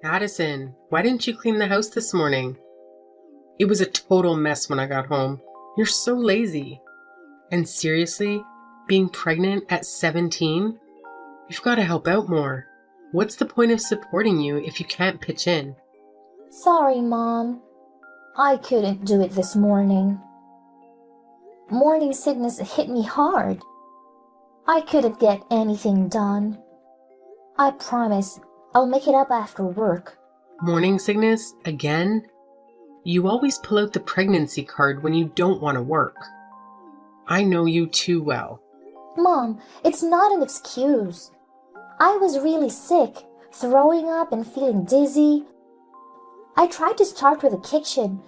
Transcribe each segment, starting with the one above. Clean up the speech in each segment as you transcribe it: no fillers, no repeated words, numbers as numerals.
Addison, why didn't you clean the house this morning? It was a total mess when I got home. You're so lazy. And seriously, being pregnant at 17? You've got to help out more. What's the point of supporting you if you can't pitch in? Sorry, Mom. I couldn't do it this morning. Morning sickness hit me hard. I couldn't get anything done. I promise I'll make it up after work. Morning sickness? Again? You always pull out the pregnancy card when you don't want to work. I know you too well. Mom, it's not an excuse. I was really sick, throwing up and feeling dizzy. I tried to start with the kitchen,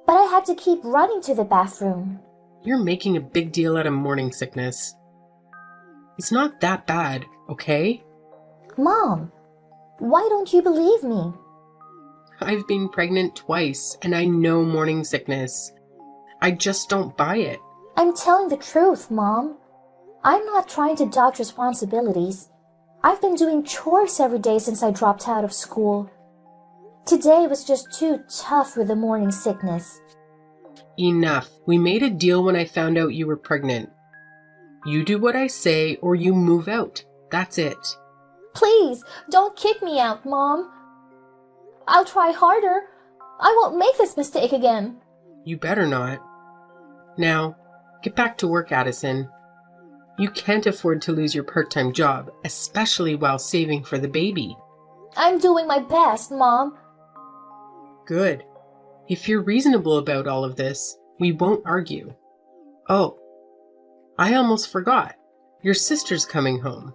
but I had to keep running to the bathroom. You're making a big deal out of morning sickness. It's not that bad, okay? Mom, why don't you believe me? I've been pregnant twice, and I know morning sickness. I just don't buy it. I'm telling the truth, Mom. I'm not trying to dodge responsibilities. I've been doing chores every day since I dropped out of school. Today was just too tough with the morning sickness. Enough. We made a deal when I found out you were pregnant. You do what I say or you move out. That's it. Please, don't kick me out, Mom. I'll try harder. I won't make this mistake again. You better not. Now, get back to work, Addison. You can't afford to lose your part-time job, especially while saving for the baby. I'm doing my best, Mom. Good. If you're reasonable about all of this, we won't argue. Oh, I almost forgot. Your sister's coming home.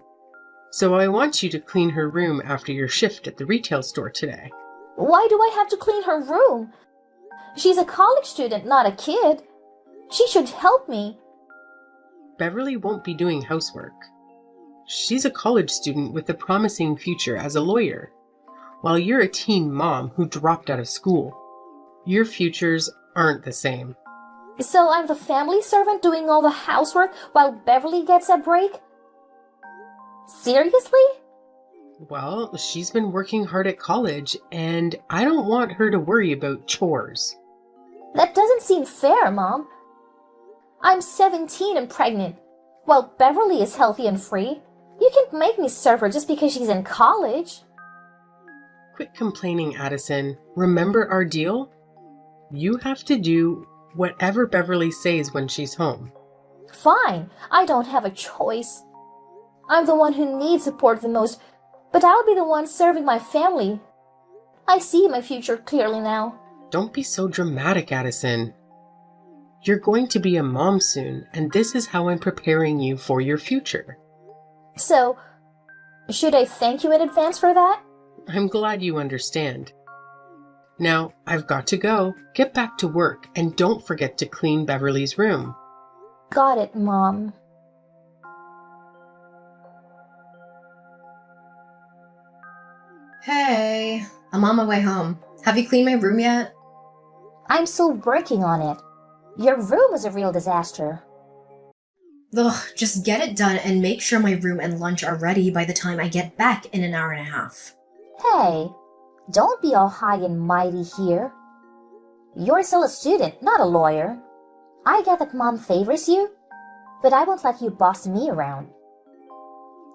So I want you to clean her room after your shift at the retail store today. Why do I have to clean her room? She's a college student, not a kid. She should help me. Beverly won't be doing housework. She's a college student with a promising future as a lawyer, while you're a teen mom who dropped out of school. Your futures aren't the same. So I'm the family servant doing all the housework while Beverly gets a break? Seriously? Well, she's been working hard at college, and I don't want her to worry about chores. That doesn't seem fair, Mom. I'm 17 and pregnant, while Beverly is healthy and free. You can't make me serve her just because she's in college. Quit complaining, Addison. Remember our deal? You have to do whatever Beverly says when she's home. Fine, I don't have a choice. I'm the one who needs support the most, but I'll be the one serving my family. I see my future clearly now. Don't be so dramatic, Addison. You're going to be a mom soon, and this is how I'm preparing you for your future. So, should I thank you in advance for that? I'm glad you understand. Now, I've got to go. Get back to work, and don't forget to clean Beverly's room. Got it, Mom. Hey, I'm on my way home. Have you cleaned my room yet? I'm still working on it. Your room was a real disaster. Ugh, just get it done and make sure my room and lunch are ready by the time I get back in an hour and a half. Hey, don't be all high and mighty here. You're still a student, not a lawyer. I get that Mom favors you, but I won't let you boss me around.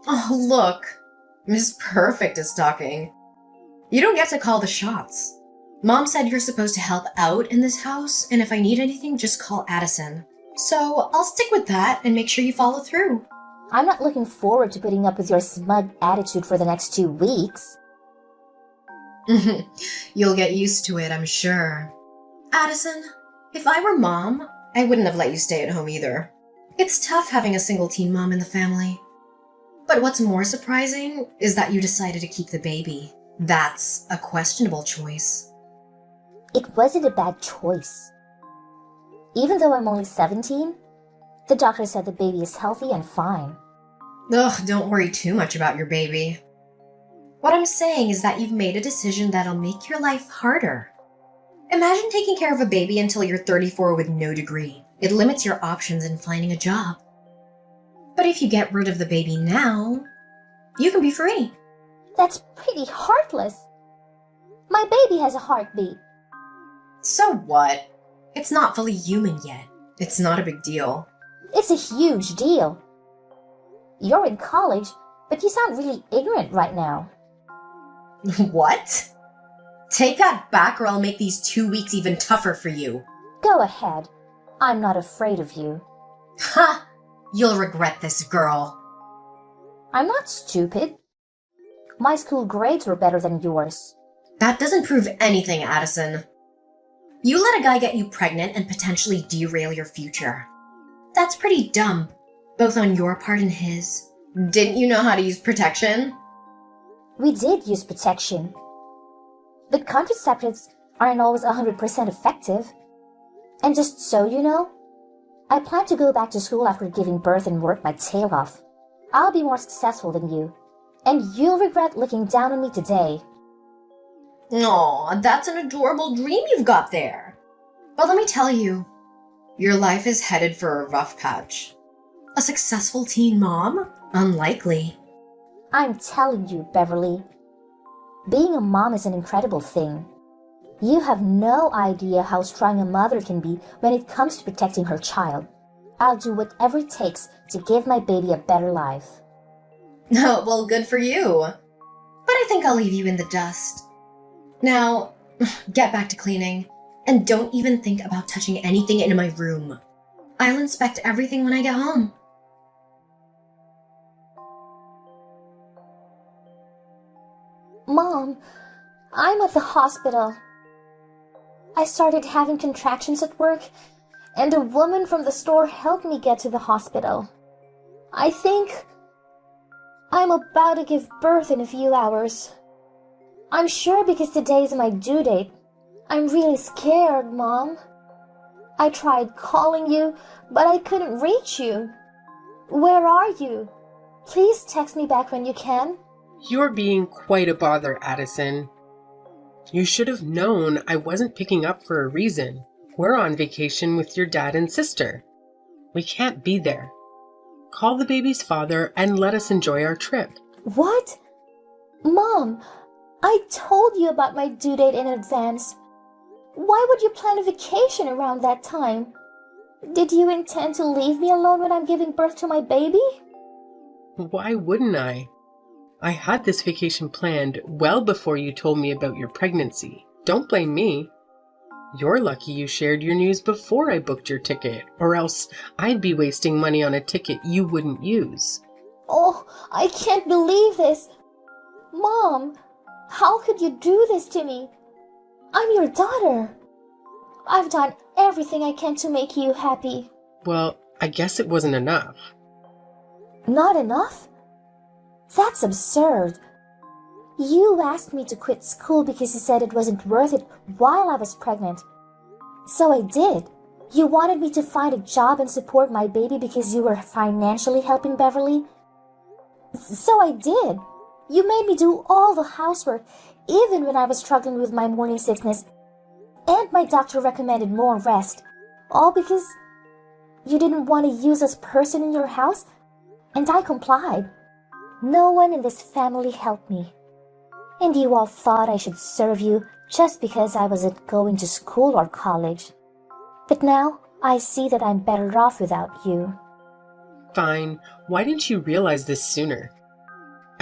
Oh, look. Miss Perfect is talking. You don't get to call the shots. Mom said you're supposed to help out in this house, and if I need anything, just call Addison. So I'll stick with that and make sure you follow through. I'm not looking forward to putting up with your smug attitude for the next 2 weeks. You'll get used to it, I'm sure. Addison, if I were Mom, I wouldn't have let you stay at home either. It's tough having a single teen mom in the family. But what's more surprising is that you decided to keep the baby. That's a questionable choice. It wasn't a bad choice. Even though I'm only 17, the doctor said the baby is healthy and fine. Ugh, don't worry too much about your baby. What I'm saying is that you've made a decision that'll make your life harder. Imagine taking care of a baby until you're 34 with no degree. It limits your options in finding a job. But if you get rid of the baby now, you can be free. That's pretty heartless. My baby has a heartbeat. So what? It's not fully human yet. It's not a big deal. It's a huge deal. You're in college, but you sound really ignorant right now. What? Take that back or I'll make these 2 weeks even tougher for you. Go ahead. I'm not afraid of you. Ha! You'll regret this, girl. I'm not stupid. My school grades were better than yours. That doesn't prove anything, Addison. You let a guy get you pregnant and potentially derail your future. That's pretty dumb, both on your part and his. Didn't you know how to use protection? We did use protection. But contraceptives aren't always 100% effective. And just so you know, I plan to go back to school after giving birth and work my tail off. I'll be more successful than you. And you'll regret looking down on me today. Aw, that's an adorable dream you've got there. But let me tell you, your life is headed for a rough patch. A successful teen mom? Unlikely. I'm telling you, Beverly. Being a mom is an incredible thing. You have no idea how strong a mother can be when it comes to protecting her child. I'll do whatever it takes to give my baby a better life. Oh, well, good for you. But I think I'll leave you in the dust. Now, get back to cleaning, and don't even think about touching anything in my room. I'll inspect everything when I get home. Mom, I'm at the hospital. I started having contractions at work, and a woman from the store helped me get to the hospital. I think I'm about to give birth in a few hours. I'm sure because today is my due date. I'm really scared, Mom. I tried calling you, but I couldn't reach you. Where are you? Please text me back when you can. You're being quite a bother, Addison. You should have known I wasn't picking up for a reason. We're on vacation with your dad and sister. We can't be there. Call the baby's father and let us enjoy our trip. What? Mom, I told you about my due date in advance. Why would you plan a vacation around that time? Did you intend to leave me alone when I'm giving birth to my baby? Why wouldn't I? I had this vacation planned well before you told me about your pregnancy. Don't blame me. You're lucky you shared your news before I booked your ticket, or else I'd be wasting money on a ticket you wouldn't use. Oh, I can't believe this. Mom, how could you do this to me? I'm your daughter. I've done everything I can to make you happy. Well, I guess it wasn't enough. Not enough? That's absurd. You asked me to quit school because you said it wasn't worth it while I was pregnant. So I did. You wanted me to find a job and support my baby because you were financially helping Beverly. So I did. You made me do all the housework, even when I was struggling with my morning sickness. And my doctor recommended more rest. All because you didn't want to use this person in your house, and I complied. No one in this family helped me. And you all thought I should serve you just because I wasn't going to school or college. But now I see that I'm better off without you. Fine. Why didn't you realize this sooner?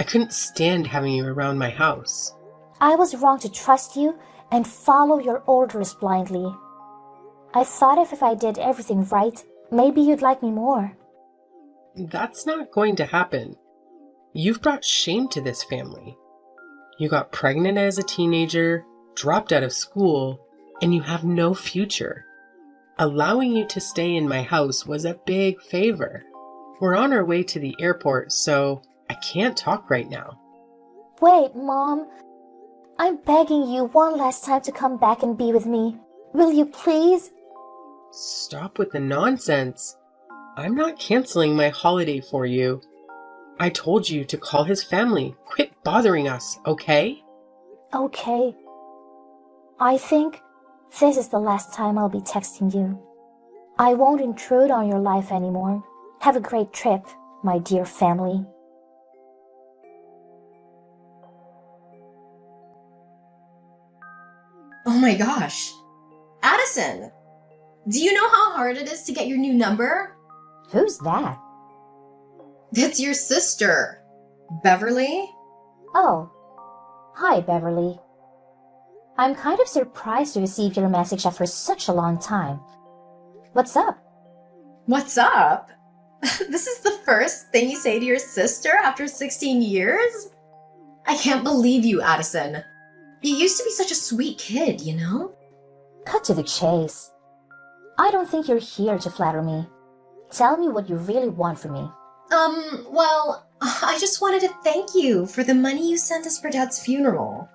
I couldn't stand having you around my house. I was wrong to trust you and follow your orders blindly. I thought if I did everything right, maybe you'd like me more. That's not going to happen. You've brought shame to this family. You got pregnant as a teenager, dropped out of school, and you have no future. Allowing you to stay in my house was a big favor. We're on our way to the airport, so I can't talk right now. Wait, Mom. I'm begging you one last time to come back and be with me. Will you please? Stop with the nonsense. I'm not canceling my holiday for you. I told you to call his family. Quit bothering us, okay? Okay. I think this is the last time I'll be texting you. I won't intrude on your life anymore. Have a great trip, my dear family. Oh my gosh. Addison, do you know how hard it is to get your new number? Who's that? It's your sister, Beverly. Oh, hi, Beverly. I'm kind of surprised to receive your message after such a long time. What's up? What's up? This is the first thing you say to your sister after 16 years? I can't believe you, Addison. You used to be such a sweet kid, you know? Cut to the chase. I don't think you're here to flatter me. Tell me what you really want from me. Well, I just wanted to thank you for the money you sent us for Dad's funeral.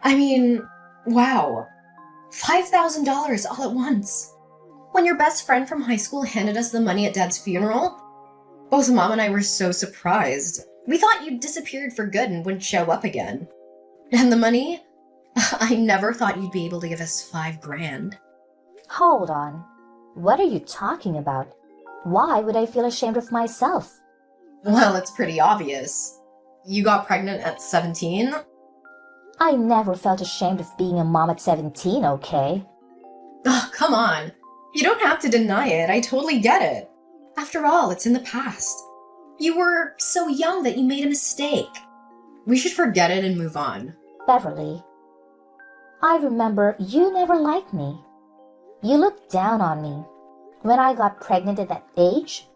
I mean, wow. $5,000 all at once. When your best friend from high school handed us the money at Dad's funeral, both Mom and I were so surprised. We thought you'd disappeared for good and wouldn't show up again. And the money? I never thought you'd be able to give us $5,000. Hold on. What are you talking about? Why would I feel ashamed of myself? Well, it's pretty obvious. You got pregnant at 17? I never felt ashamed of being a mom at 17, okay? Oh, come on. You don't have to deny it. I totally get it. After all, it's in the past. You were so young that you made a mistake. We should forget it and move on. Beverly, I remember you never liked me. You looked down on me. When I got pregnant at that age,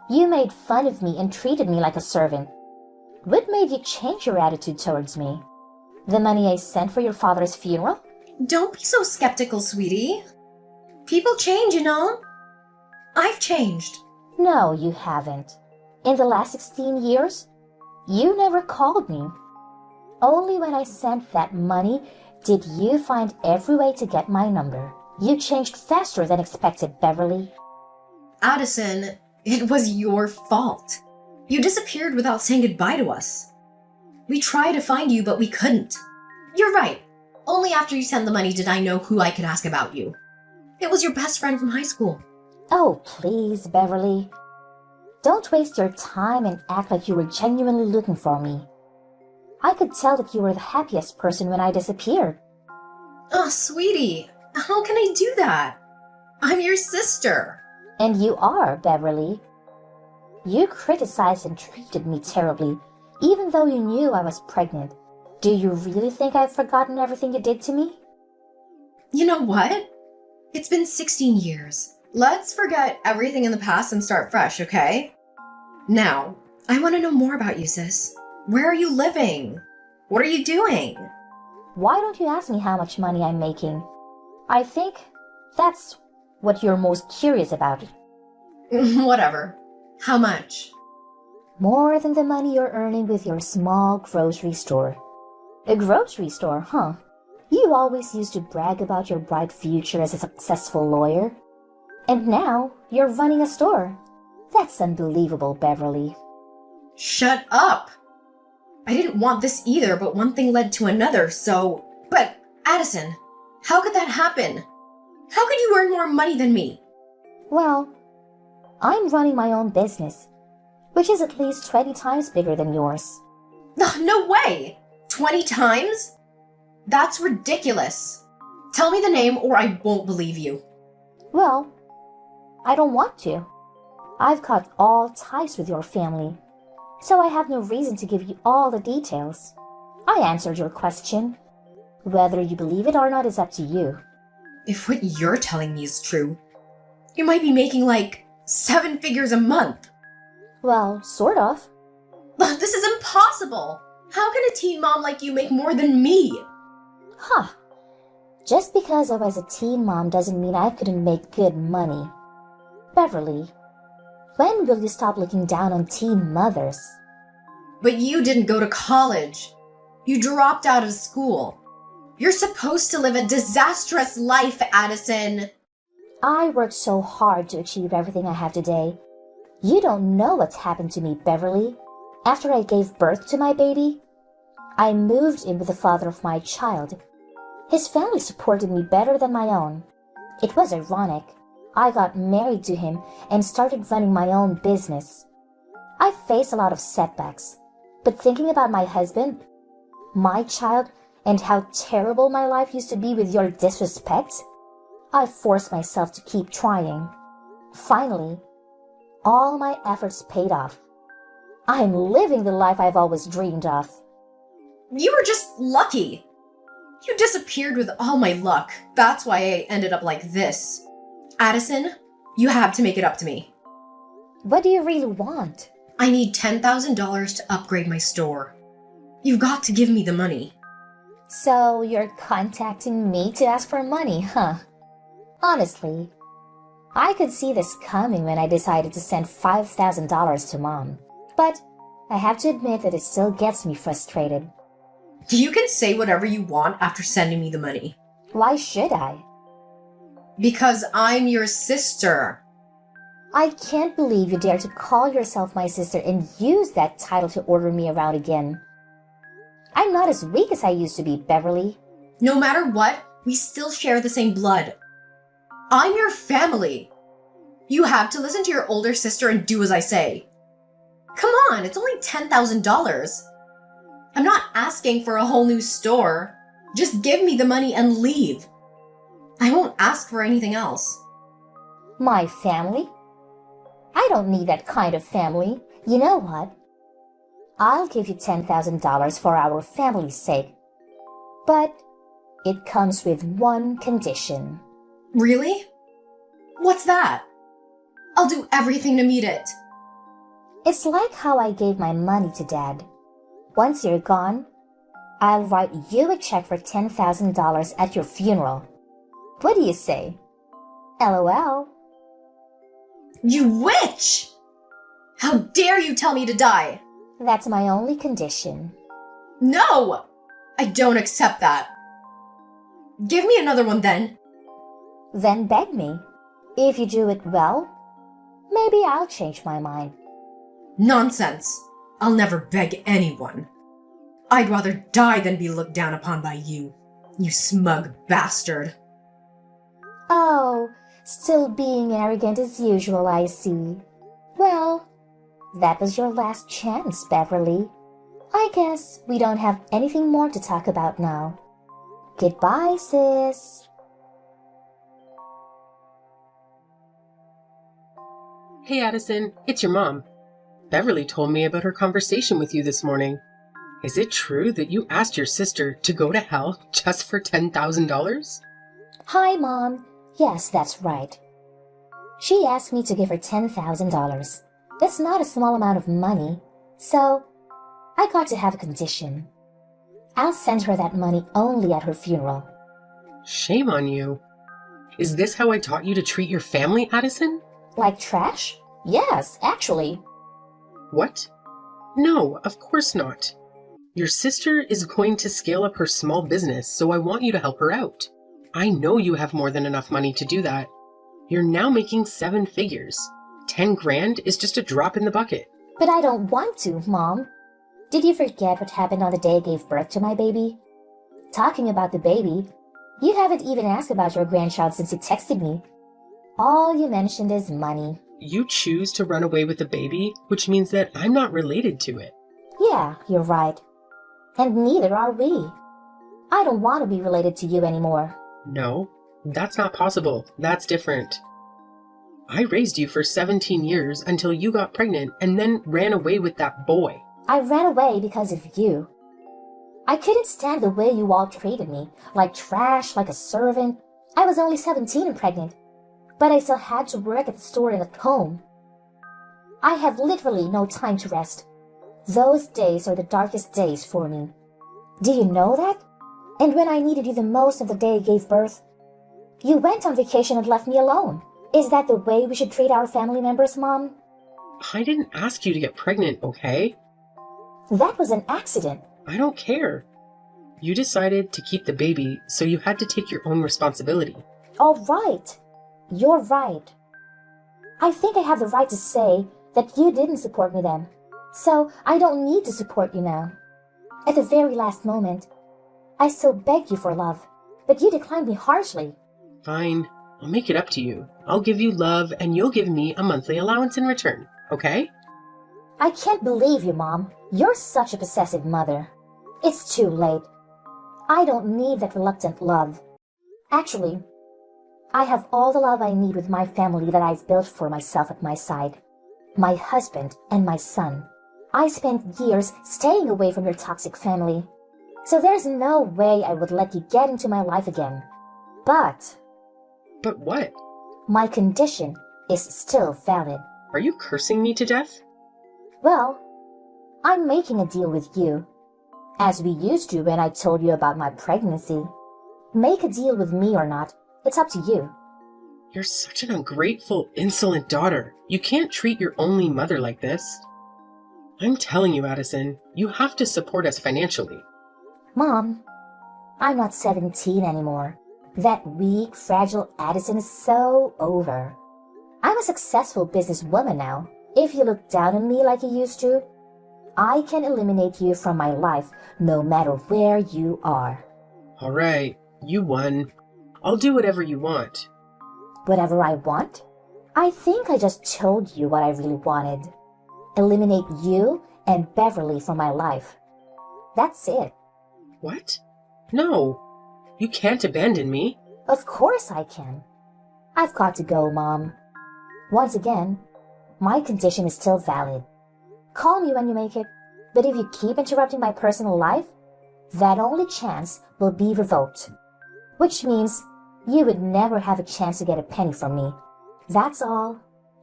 you made fun of me and treated me like a servant. What made you change your attitude towards me? The money I sent for your father's funeral? Don't be so skeptical, sweetie. People change, you know. I've changed. No, you haven't. In the last 16 years, you never called me. Only when I sent that money did you find every way to get my number. You changed faster than expected, Beverly. Addison, it was your fault. You disappeared without saying goodbye to us. We tried to find you, but we couldn't. You're right. Only after you sent the money did I know who I could ask about you. It was your best friend from high school. Oh, please, Beverly. Don't waste your time and act like you were genuinely looking for me. I could tell that you were the happiest person when I disappeared. Oh, sweetie, how can I do that? I'm your sister. And you are, Beverly. You criticized and treated me terribly, even though you knew I was pregnant. Do you really think I've forgotten everything you did to me? You know what? It's been 16 years. Let's forget everything in the past and start fresh, okay? Now, I want to know more about you, sis. Where are you living? What are you doing? Why don't you ask me how much money I'm making? I think that's what you're most curious about. Whatever. How much? More than the money you're earning with your small grocery store. A grocery store, huh? You always used to brag about your bright future as a successful lawyer. And now you're running a store. That's unbelievable, Beverly. Shut up! I didn't want this either, but one thing led to another, so... But, Addison, how could that happen? How could you earn more money than me? Well, I'm running my own business, which is at least 20 times bigger than yours. No way! 20 times? That's ridiculous. Tell me the name or I won't believe you. Well, I don't want to. I've cut all ties with your family, so I have no reason to give you all the details. I answered your question. Whether you believe it or not is up to you. If what you're telling me is true, you might be making like 7 figures a month. Well, sort of. This is impossible. How can a teen mom like you make more than me? Huh. Just because I was a teen mom doesn't mean I couldn't make good money. Beverly, when will you stop looking down on teen mothers? But you didn't go to college. You dropped out of school. You're supposed to live a disastrous life, Addison. I worked so hard to achieve everything I have today. You don't know what's happened to me, Beverly. After I gave birth to my baby, I moved in with the father of my child. His family supported me better than my own. It was ironic. I got married to him and started running my own business. I faced a lot of setbacks, but thinking about my husband, my child, and how terrible my life used to be with your disrespect, I forced myself to keep trying. Finally, all my efforts paid off. I'm living the life I've always dreamed of. You were just lucky. You disappeared with all my luck. That's why I ended up like this. Addison, you have to make it up to me. What do you really want? I need $10,000 to upgrade my store. You've got to give me the money. So you're contacting me to ask for money, huh? Honestly, I could see this coming when I decided to send $5,000 to Mom. But I have to admit that it still gets me frustrated. You can say whatever you want after sending me the money. Why should I? Because I'm your sister. I can't believe you dare to call yourself my sister and use that title to order me around again. I'm not as weak as I used to be, Beverly. No matter what, we still share the same blood. I'm your family. You have to listen to your older sister and do as I say. Come on, it's only $10,000. I'm not asking for a whole new store. Just give me the money and leave. I won't ask for anything else. My family? I don't need that kind of family. You know what? I'll give you $10,000 for our family's sake. But it comes with one condition. Really? What's that? I'll do everything to meet it. It's like how I gave my money to Dad. Once you're gone, I'll write you a check for $10,000 at your funeral. What do you say? LOL. You witch! How dare you tell me to die? That's my only condition. No! I don't accept that. Give me another one then. Then beg me. If you do it well, maybe I'll change my mind. Nonsense. I'll never beg anyone. I'd rather die than be looked down upon by you, you smug bastard. Oh, still being arrogant as usual, I see. Well, that was your last chance, Beverly. I guess we don't have anything more to talk about now. Goodbye, sis. Hey, Addison, it's your mom. Beverly told me about her conversation with you this morning. Is it true that you asked your sister to go to hell just for $10,000? Hi, Mom. Yes, that's right. She asked me to give her $10,000. That's not a small amount of money, so I got to have a condition. I'll send her that money only at her funeral. Shame on you. Is this how I taught you to treat your family, Addison? Like trash? Yes, actually. What? No, of course not. Your sister is going to scale up her small business, so I want you to help her out. I know you have more than enough money to do that. You're now making 7 figures. 10 grand is just a drop in the bucket. But I don't want to, Mom. Did you forget what happened on the day I gave birth to my baby? Talking about the baby, you haven't even asked about your grandchild since you texted me. All you mentioned is money. You choose to run away with the baby, which means that I'm not related to it. Yeah, you're right. And neither are we. I don't want to be related to you anymore. No, that's not possible. That's different. I raised you for 17 years until you got pregnant and then ran away with that boy. I ran away because of you. I couldn't stand the way you all treated me, like trash, like a servant. I was only 17 and pregnant, but I still had to work at the store and at home. I have literally no time to rest. Those days are the darkest days for me. Do you know that? And when I needed you the most on the day I gave birth, you went on vacation and left me alone. Is that the way we should treat our family members, Mom? I didn't ask you to get pregnant, okay? That was an accident. I don't care. You decided to keep the baby, so you had to take your own responsibility. All right. You're right. I think I have the right to say that you didn't support me then, so I don't need to support you now. At the very last moment, I still begged you for love, but you declined me harshly. Fine. I'll make it up to you. I'll give you love and you'll give me a monthly allowance in return, okay? I can't believe you, Mom. You're such a possessive mother. It's too late. I don't need that reluctant love. Actually, I have all the love I need with my family that I've built for myself at my side. My husband and my son. I spent years staying away from your toxic family. So there's no way I would let you get into my life again. But But what? my condition is still valid. Are you cursing me to death? Well, I'm making a deal with you, as we used to when I told you about my pregnancy. Make a deal with me or not, it's up to you. You're such an ungrateful, insolent daughter. You can't treat your only mother like this. I'm telling you, Addison, you have to support us financially. Mom, I'm not 17 anymore. That weak, fragile Addison is so over. I'm a successful businesswoman now. If you look down on me like you used to, I can eliminate you from my life no matter where you are. All right, you won. I'll do whatever you want. Whatever I want? I think I just told you what I really wanted. Eliminate you and Beverly from my life. That's it. What? No, you can't abandon me. Of course I can. I've got to go, Mom. Once again, my condition is still valid. Call me when you make it, but if you keep interrupting my personal life, that only chance will be revoked. Which means you would never have a chance to get a penny from me. That's all.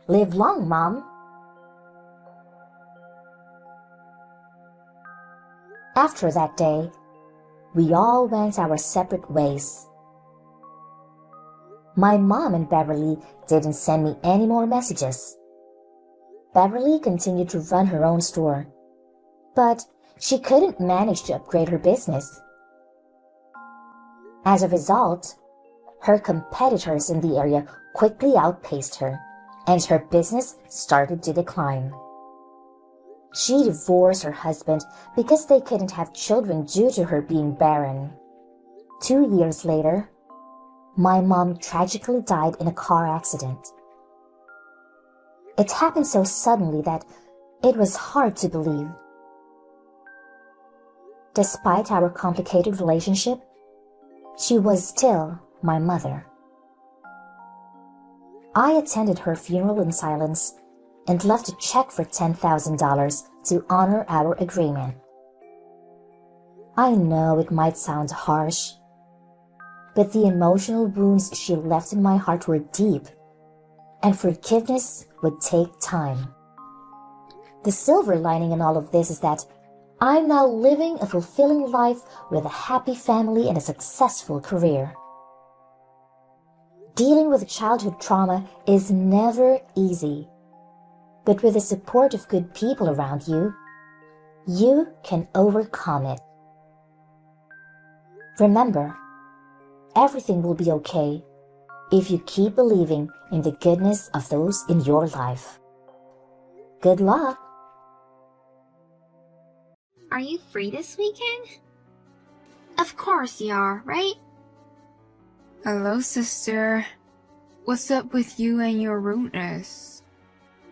Live long, Mom. After that day, we all went our separate ways. My mom and Beverly didn't send me any more messages. Beverly continued to run her own store, but she couldn't manage to upgrade her business. As a result, her competitors in the area quickly outpaced her, and her business started to decline. She divorced her husband because they couldn't have children due to her being barren. 2 years later, my mom tragically died in a car accident. It happened so suddenly that it was hard to believe. Despite our complicated relationship, she was still my mother. I attended her funeral in silence and left a check for $10,000 to honor our agreement. I know it might sound harsh, but the emotional wounds she left in my heart were deep, and forgiveness would take time. The silver lining in all of this is that I'm now living a fulfilling life with a happy family and a successful career. Dealing with childhood trauma is never easy, but with the support of good people around you, you can overcome it. Remember, everything will be okay if you keep believing in the goodness of those in your life. Good luck! Are you free this weekend? Of course you are, right? Hello, sister. What's up with you and your rudeness?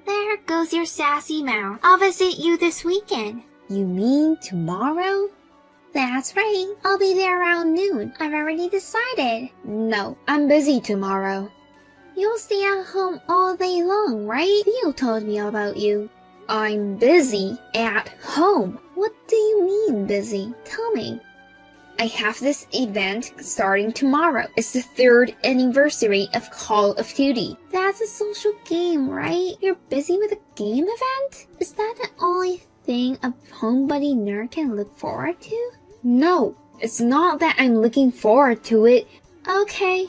There goes your sassy mouth. I'll visit you this weekend. You mean tomorrow? That's right. I'll be there around noon. I've already decided. No, I'm busy tomorrow. You'll stay at home all day long, right? Theo told me about you. I'm busy at home. What do you mean busy? Tell me. I have this event starting tomorrow. It's the 3rd anniversary of Call of Duty. That's a social game, right? You're busy with a game event? Is that the only thing a homebody nerd can look forward to? No, it's not that I'm looking forward to it. Okay,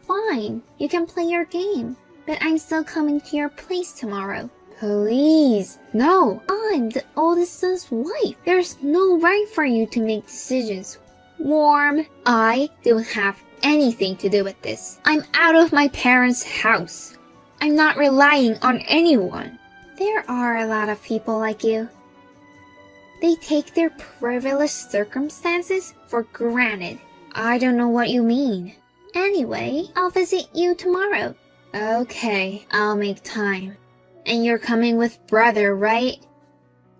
fine. You can play your game. But I'm still coming to your place tomorrow. Please, no. I'm the oldest son's wife. There's no right for you to make decisions. Warm. I don't have anything to do with this. I'm out of my parents' house. I'm not relying on anyone. There are a lot of people like you. They take their privileged circumstances for granted. I don't know what you mean. Anyway, I'll visit you tomorrow. Okay, I'll make time. And you're coming with brother, right?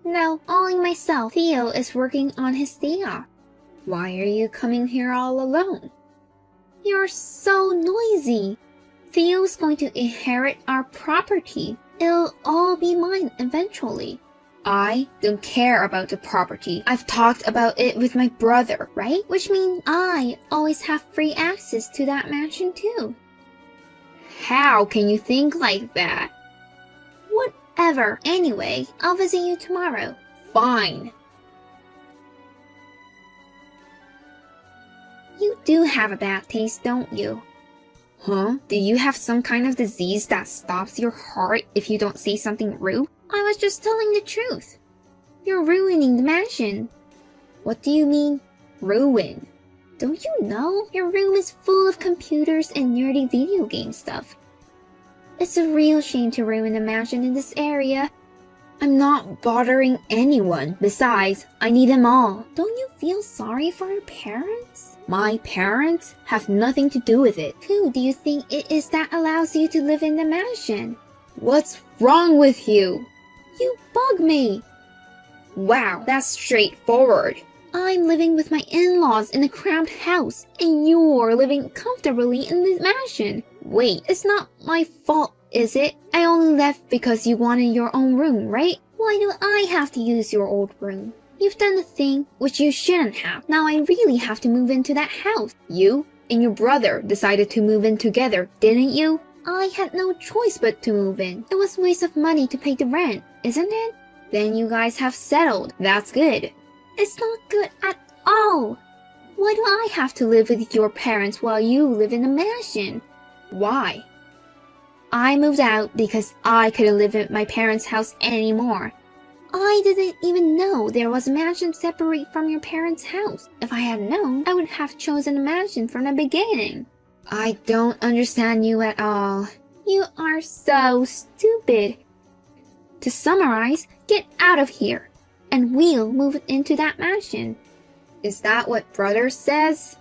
No, only myself. Theo is working on his day off. Why are you coming here all alone? You're so noisy. Theo's going to inherit our property. It'll all be mine eventually. I don't care about the property. I've talked about it with my brother, right? Which means I always have free access to that mansion too. How can you think like that? Whatever. Anyway, I'll visit you tomorrow. Fine. You do have a bad taste, don't you? Huh? Do you have some kind of disease that stops your heart if you don't say something rude? I was just telling the truth. You're ruining the mansion. What do you mean, ruin? Don't you know? Your room is full of computers and nerdy video game stuff. It's a real shame to ruin the mansion in this area. I'm not bothering anyone. Besides, I need them all. Don't you feel sorry for your parents? My parents have nothing to do with it. Who do you think it is that allows you to live in the mansion? What's wrong with you? You bug me. Wow, that's straightforward. I'm living with my in-laws in a cramped house, and you're living comfortably in the mansion. Wait, It's not my fault, is it? I only left because you wanted your own room, right? Why do I have to use your old room? You've done a thing which you shouldn't have. Now I really have to move into that house. you and your brother decided to move in together, didn't you? I had no choice but to move in. It was a waste of money to pay the rent, isn't it? Then you guys have settled. That's good. It's not good at all. Why do I have to live with your parents while you live in a mansion? Why? I moved out because I couldn't live in my parents' house anymore. I didn't even know there was a mansion separate from your parents' house. If I had known, I would have chosen a mansion from the beginning. I don't understand you at all. You are so stupid. To summarize, get out of here, and we'll move into that mansion. Is that what brother says?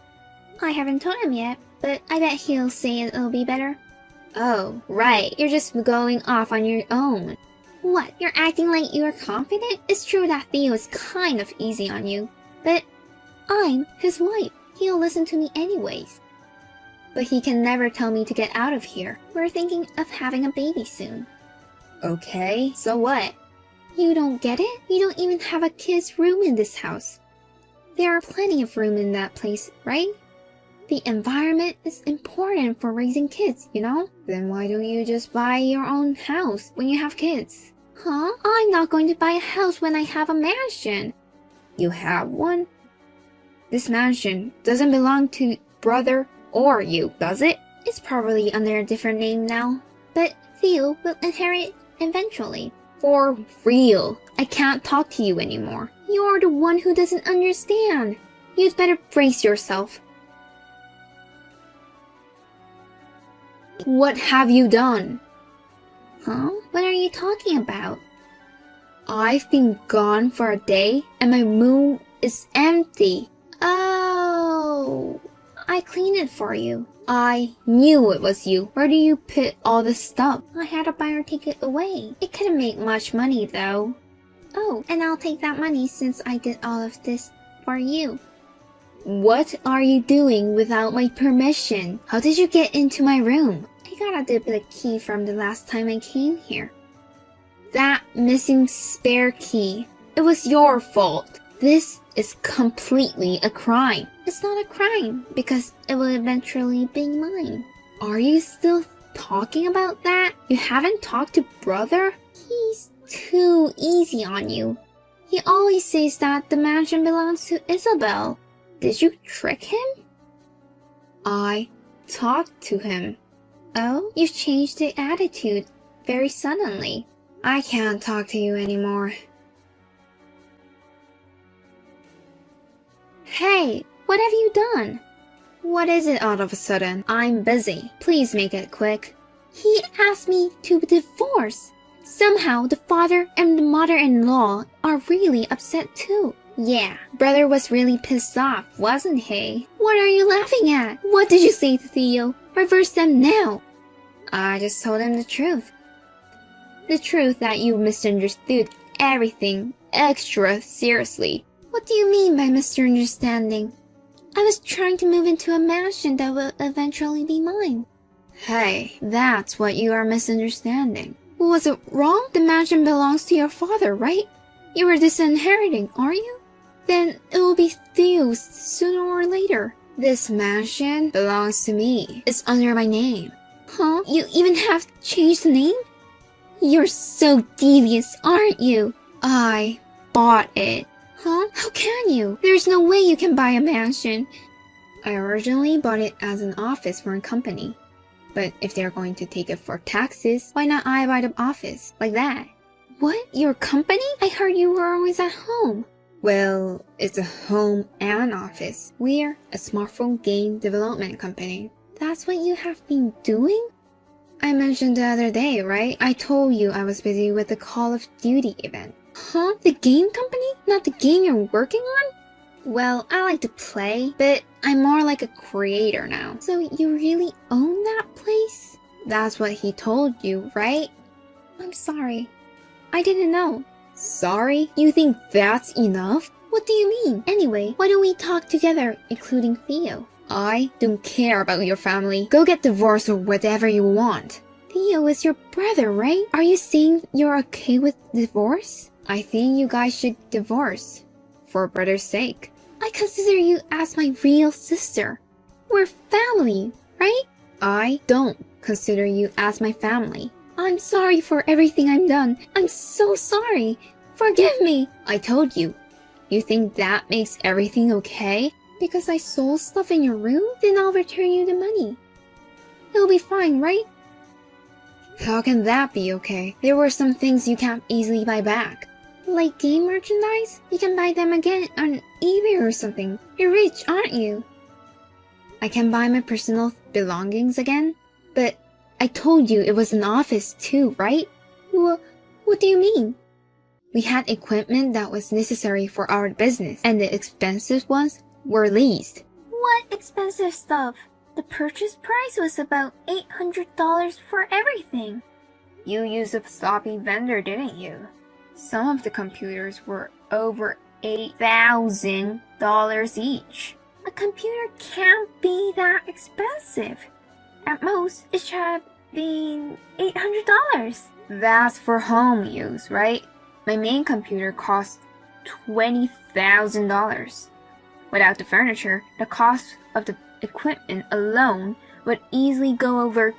I haven't told him yet, but I bet he'll say it'll be better. Oh, right. You're just going off on your own. What? You're acting like you're confident? It's true that Theo is kind of easy on you, but I'm his wife. He'll listen to me anyways. But he can never tell me to get out of here. We're thinking of having a baby soon. Okay, so what? You don't get it? You don't even have a kid's room in this house. There are plenty of room in that place, right? The environment is important for raising kids, you know? Then why don't you just buy your own house when you have kids? Huh? I'm not going to buy a house when I have a mansion. You have one? This mansion doesn't belong to brother or you, does it? It's probably under a different name now, but Theo will inherit eventually. For real. I can't talk to you anymore. You're the one who doesn't understand. You'd better brace yourself. What have you done? Huh? What are you talking about? I've been gone for a day and my room is empty. Oh, I cleaned it for you. I knew it was you. Where do you put all the stuff? I had to buy or take it away. It couldn't make much money though. Oh, and I'll take that money since I did all of this for you. What are you doing without my permission? How did you get into my room? I got a duplicate key from the last time I came here. That missing spare key. It was your fault. This is completely a crime. It's not a crime because it will eventually be mine. Are you still talking about that? You haven't talked to brother? He's too easy on you. He always says that the mansion belongs to Isabel. Did you trick him? I talked to him. Oh, you've changed the attitude very suddenly. I can't talk to you anymore. Hey, what have you done? What is it all of a sudden? I'm busy. Please make it quick. He asked me to divorce. Somehow the father and the mother-in-law are really upset too. Yeah, brother was really pissed off, wasn't he? What are you laughing at? What did you say to Theo? Reverse them now. I just told him the truth. The truth that you misunderstood everything extra seriously. What do you mean by misunderstanding? I was trying to move into a mansion that will eventually be mine. Hey, that's what you are misunderstanding. Was it wrong? The mansion belongs to your father, right? You were disinheriting, aren't you? Then it will be Theo's sooner or later. This mansion belongs to me. It's under my name. Huh? You even have changed the name? You're so devious, aren't you? I bought it. Huh? How can you? There's no way you can buy a mansion. I originally bought it as an office for a company. But if they're going to take it for taxes, why not I buy the office? Like that. What? Your company? I heard you were always at home. Well, it's a home and office. We're a smartphone game development company. That's what you have been doing? I mentioned the other day, right? I told you I was busy with the Call of Duty event. Huh? The game company? Not the game you're working on? Well, I like to play, but I'm more like a creator now. So you really own that place? That's what he told you, right? I'm sorry. I didn't know. Sorry? You think that's enough? What do you mean? Anyway, why don't we talk together, including Theo? I don't care about your family. Go get divorced or whatever you want. Theo is your brother, right? Are you saying you're okay with divorce? I think you guys should divorce. For brother's sake. I consider you as my real sister. We're family, right? I don't consider you as my family. I'm sorry for everything I've done. I'm so sorry. Forgive me. I told you. You think that makes everything okay? Because I sold stuff in your room? Then I'll return you the money. It'll be fine, right? How can that be okay? There were some things you can't easily buy back. Like game merchandise? You can buy them again on eBay or something. You're rich, aren't you? I can buy my personal belongings again? But I told you it was an office too, right? What do you mean? We had equipment that was necessary for our business, and the expensive ones were leased. What expensive stuff? The purchase price was about $800 for everything. You used a sloppy vendor, didn't you? Some of the computers were over $8,000 each. A computer can't be that expensive. At most, it should have been $800. That's for home use, right? My main computer cost $20,000. Without the furniture, the cost of the equipment alone would easily go over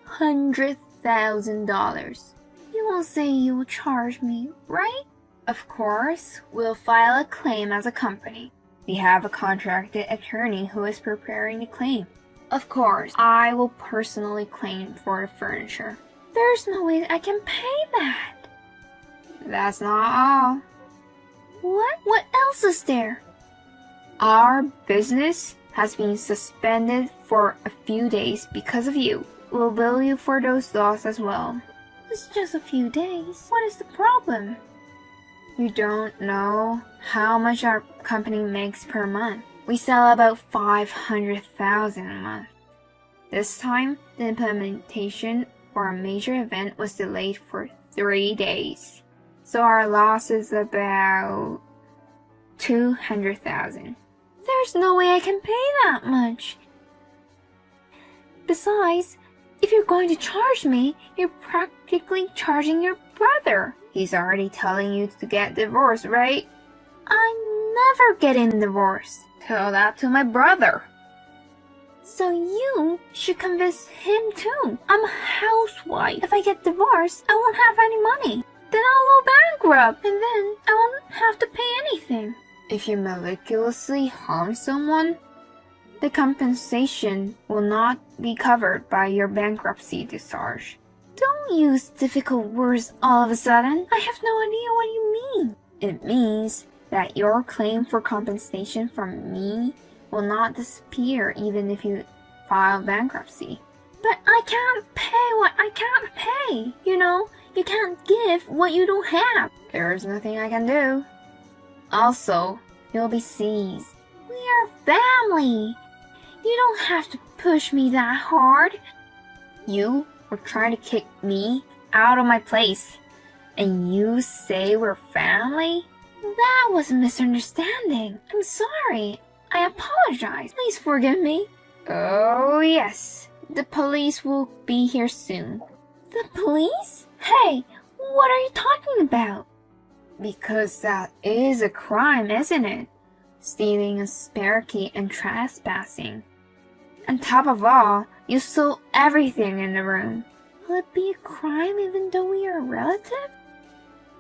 $100,000. You won't say you will charge me, right? Of course, we'll file a claim as a company. We have a contracted attorney who is preparing the claim. Of course, I will personally claim for the furniture. There's no way I can pay that. That's not all. What? What else is there? Our business has been suspended for a few days because of you. We'll bill you for those loss as well. It's just a few days. What is the problem? You don't know how much our company makes per month. We sell about $500,000 a month. This time, the implementation for a major event was delayed for 3 days. So our loss is about $200,000. There's no way I can pay that much. Besides, if you're going to charge me, you're practically charging your brother. He's already telling you to get divorced, right? I'm never getting divorced. Tell that to my brother. So you should convince him too. I'm a housewife. If I get divorced, I won't have any money. Then I'll go bankrupt, and then I won't have to pay anything. If you maliciously harm someone, the compensation will not be covered by your bankruptcy discharge. Don't use difficult words all of a sudden. I have no idea what you mean. It means that your claim for compensation from me will not disappear even if you file bankruptcy. But I can't pay what I can't pay. You know, you can't give what you don't have. There's nothing I can do. Also, you'll be seized. We are family. You don't have to push me that hard. You were trying to kick me out of my place, and you say we're family? That was a misunderstanding. I'm sorry. I apologize. Please forgive me. Oh, yes. The police will be here soon. The police? Hey, what are you talking about? Because that is a crime, isn't it? Stealing a spare key and trespassing. On top of all, you stole everything in the room. Will it be a crime even though we are a relative?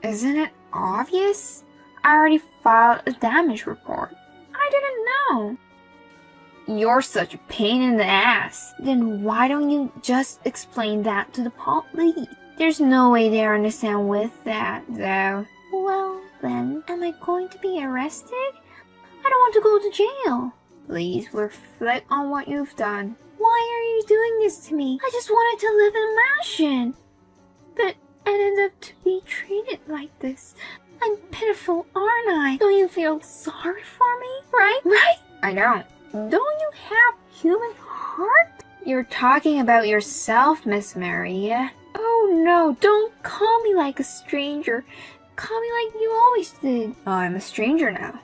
Isn't it obvious? I already filed a damage report. I didn't know. You're such a pain in the ass. Then why don't you just explain that to the police? There's no way they understand with that, though. Well, then, am I going to be arrested? I don't want to go to jail. Please reflect on what you've done. Why are you doing this to me? I just wanted to live in a mansion. But I ended up to be treated like this. I'm pitiful, aren't I? Don't you feel sorry for me? Right? I don't. Don't you have human heart? You're talking about yourself, Miss Maria. Oh no, don't call me like a stranger. Call me like you always did. I'm a stranger now.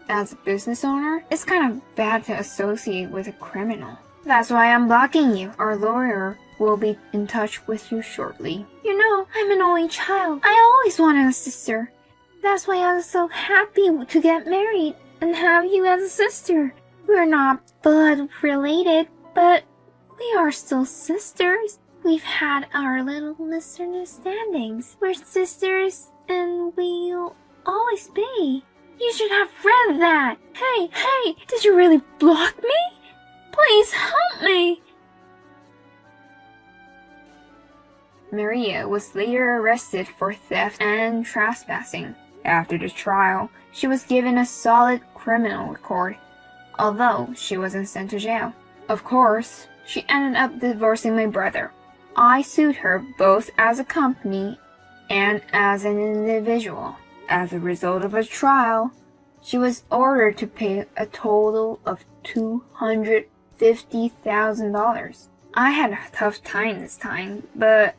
As a business owner, it's kind of bad to associate with a criminal. That's why I'm blocking you. Our lawyer will be in touch with you shortly. You know, I'm an only child. I always wanted a sister. That's why I was so happy to get married and have you as a sister. We're not blood related, but we are still sisters. We've had our little misunderstandings. We're sisters and we'll always be. You should have read that. Hey, did you really block me? Please help me. Maria was later arrested for theft and trespassing. After the trial, she was given a solid criminal record, although she wasn't sent to jail. Of course, she ended up divorcing my brother. I sued her both as a company and as an individual. As a result of a trial, she was ordered to pay a total of $250,000. I had a tough time this time, but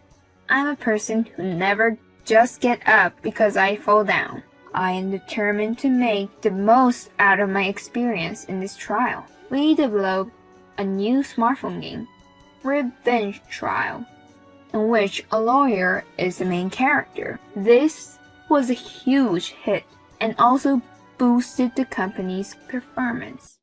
I'm a person who never just get up because I fall down. I am determined to make the most out of my experience in this trial. We developed a new smartphone game, Revenge Trial, in which a lawyer is the main character. This was a huge hit and also boosted the company's performance.